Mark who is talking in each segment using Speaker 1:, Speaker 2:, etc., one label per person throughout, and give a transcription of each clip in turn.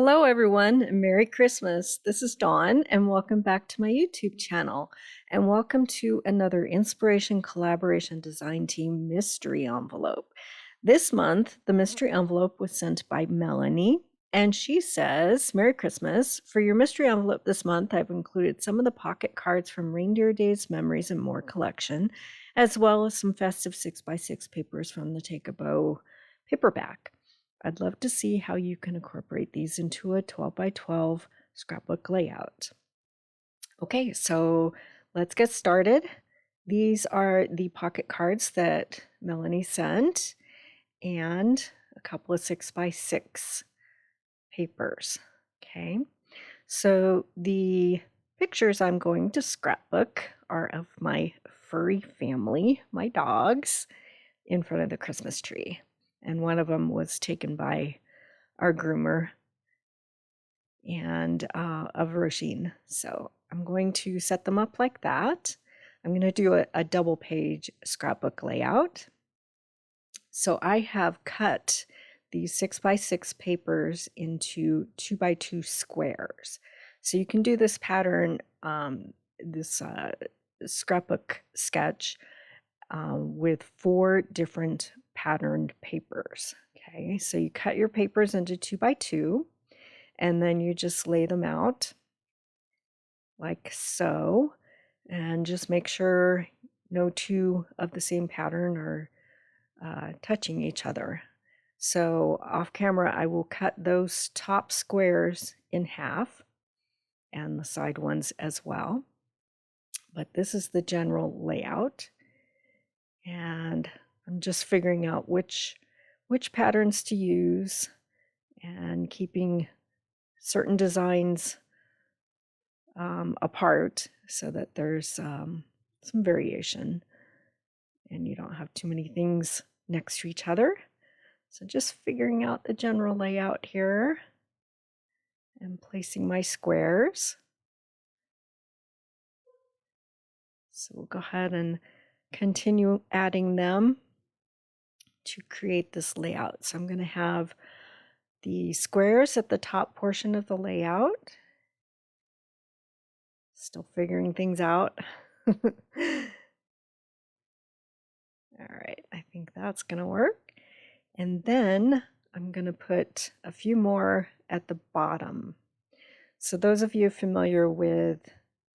Speaker 1: Hello everyone, Merry Christmas. This is Dawn and welcome back to my YouTube channel and welcome to another Inspiration Collaboration Design Team mystery envelope. This month, the mystery envelope was sent by Melanie and she says, Merry Christmas. For your mystery envelope this month, I've included some of the pocket cards from Reindeer Days Memories and More collection, as well as some festive 6x6 papers from the Takeabow paperback. I'd love to see how you can incorporate these into a 12x12 scrapbook layout. Okay, so let's get started. These are the pocket cards that Melanie sent and a couple of 6x6 papers. Okay, so the pictures I'm going to scrapbook are of my furry family, my dogs, in front of the Christmas tree. And one of them was taken by our groomer and of Roisin. So I'm going to set them up like that. I'm going to do a double page scrapbook layout. So I have cut these 6x6 papers into 2x2 squares. So you can do this pattern, this scrapbook sketch with 4 different patterned papers. Okay, so you cut your papers into 2x2 and then you just lay them out like so, and just make sure no 2 of the same pattern are touching each other. So off camera I will cut those top squares in half and the side ones as well, but this is the general layout. And I'm just figuring out which patterns to use and keeping certain designs apart so that there's some variation and you don't have too many things next to each other. So just figuring out the general layout here and placing my squares. So we'll go ahead and continue adding them to create this layout. So I'm going to have the squares at the top portion of the layout. Still figuring things out. All right, I think that's going to work. And then I'm going to put a few more at the bottom. So those of you familiar with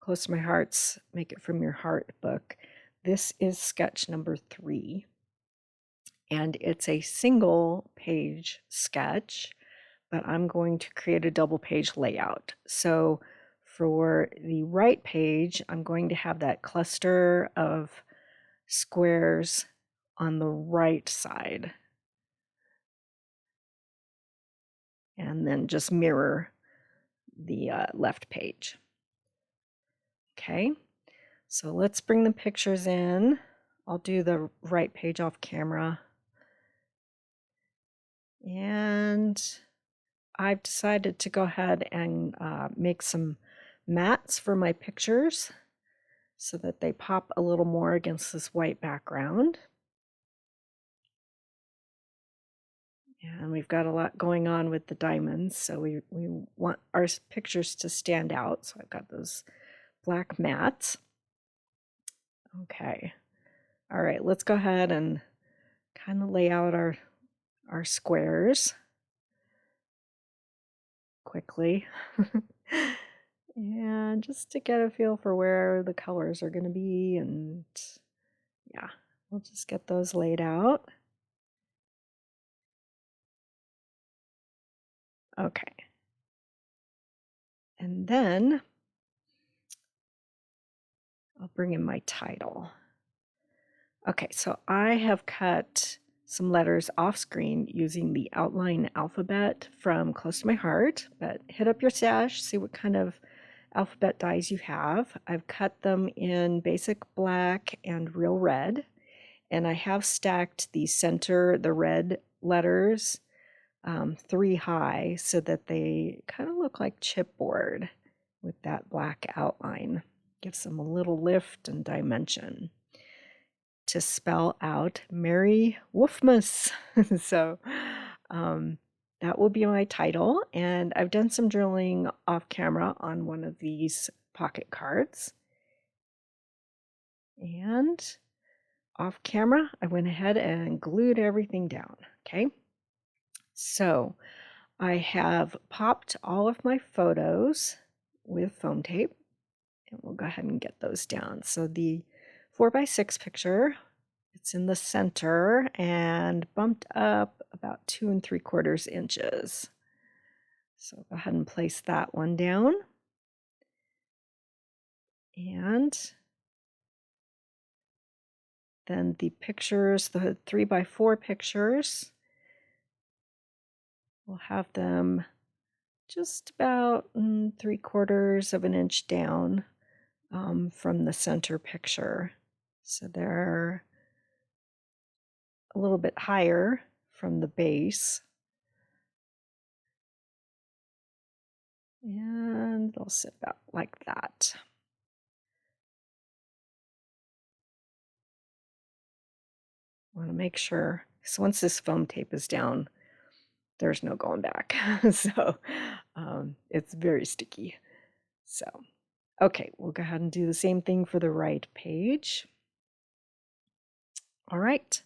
Speaker 1: Close to My Heart's Make It From Your Heart book, this is sketch number 3. And it's a single page sketch, but I'm going to create a double page layout. So for the right page, I'm going to have that cluster of squares on the right side. And then just mirror the left page. Okay, so let's bring the pictures in. I'll do the right page off camera. And I've decided to go ahead and make some mats for my pictures so that they pop a little more against this white background. And we've got a lot going on with the diamonds, so we want our pictures to stand out. So I've got those black mats. Okay. All right, let's go ahead and kind of lay out our squares quickly. And just to get a feel for where the colors are going to be, and yeah, we'll just get those laid out. Okay. And then I'll bring in my title. Okay, so I have cut some letters off screen using the outline alphabet from Close to My Heart, but hit up your stash, see what kind of alphabet dies you have. I've cut them in basic black and real red, and I have stacked the red letters 3 high so that they kind of look like chipboard with that black outline. Gives them a little lift and dimension to spell out Merry Woofmas. So that will be my title, and I've done some journaling off camera on one of these pocket cards. And off camera, I went ahead and glued everything down. Okay, so I have popped all of my photos with foam tape, and we'll go ahead and get those down. So the 4x6 picture, it's in the center and bumped up about 2 3/4 inches. So go ahead and place that one down. And then the pictures, the 3x4 pictures, we'll have them just about 3/4 inch down from the center picture. So they're a little bit higher from the base. And they'll sit about like that. I want to make sure, so once this foam tape is down, there's no going back. So it's very sticky. So, okay, we'll go ahead and do the same thing for the right page. All right.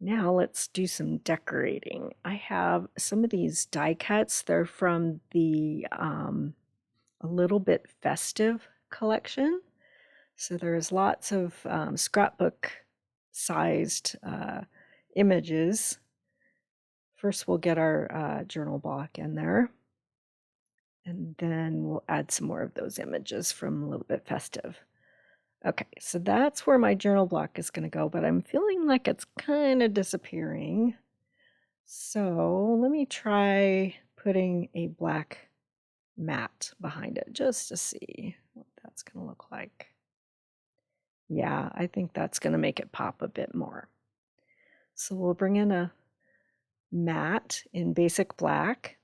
Speaker 1: Now let's do some decorating. I have some of these die cuts. They're from the A Little Bit Festive collection. So there's lots of scrapbook sized images. First we'll get our journal block in there, and then we'll add some more of those images from A Little Bit Festive. Okay, so that's where my journal block is going to go, but I'm feeling like it's kind of disappearing. So let me try putting a black mat behind it just to see what that's going to look like. Yeah, I think that's going to make it pop a bit more. So we'll bring in a mat in basic black.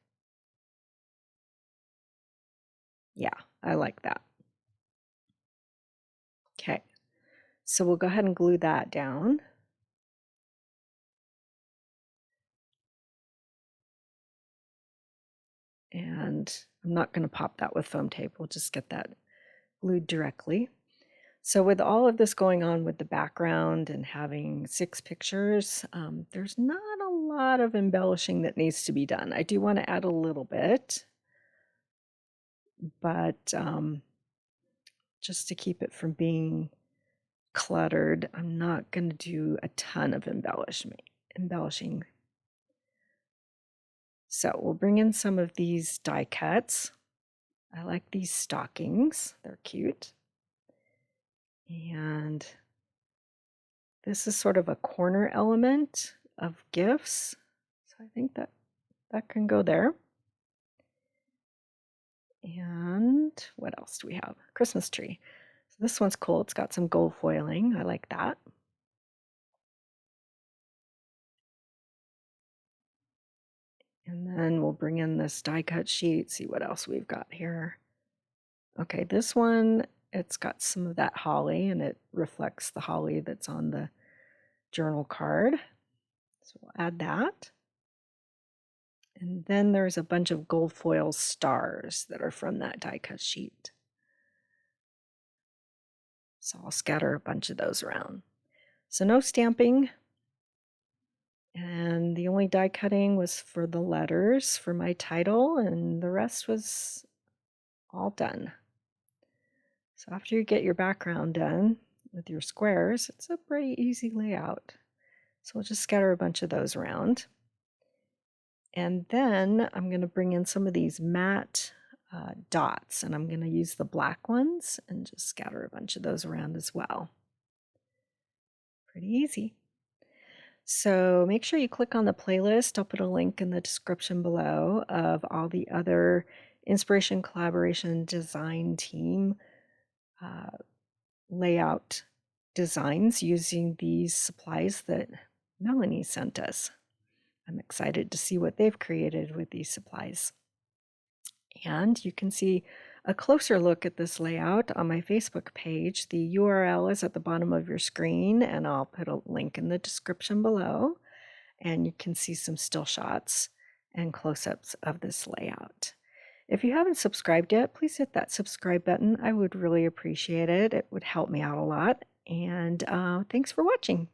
Speaker 1: Yeah, I like that. Okay, so we'll go ahead and glue that down. And I'm not going to pop that with foam tape. We'll just get that glued directly. So with all of this going on with the background and having 6 pictures, there's not a lot of embellishing that needs to be done. I do want to add a little bit, but just to keep it from being cluttered, I'm not going to do a ton of embellishing. So we'll bring in some of these die cuts. I like these stockings. They're cute. And this is sort of a corner element of gifts. So I think that can go there. And what else do we have? Christmas tree. So this one's cool. It's got some gold foiling. I like that. And then we'll bring in this die cut sheet, see what else we've got here. Okay, this one, it's got some of that holly, and it reflects the holly that's on the journal card. So we'll add that. And then there's a bunch of gold foil stars that are from that die cut sheet. So I'll scatter a bunch of those around. So no stamping. And the only die cutting was for the letters for my title, and the rest was all done. So after you get your background done with your squares, it's a pretty easy layout. So we'll just scatter a bunch of those around. And then I'm going to bring in some of these matte dots, and I'm going to use the black ones and just scatter a bunch of those around as well. Pretty easy. So make sure you click on the playlist. I'll put a link in the description below of all the other Inspiration Collaboration Design Team layout designs using these supplies that Melanie sent us. I'm excited to see what they've created with these supplies. And you can see a closer look at this layout on my Facebook page. The URL is at the bottom of your screen, and I'll put a link in the description below. And you can see some still shots and close-ups of this layout. If you haven't subscribed yet, please hit that subscribe button. I would really appreciate it. It would help me out a lot. And thanks for watching.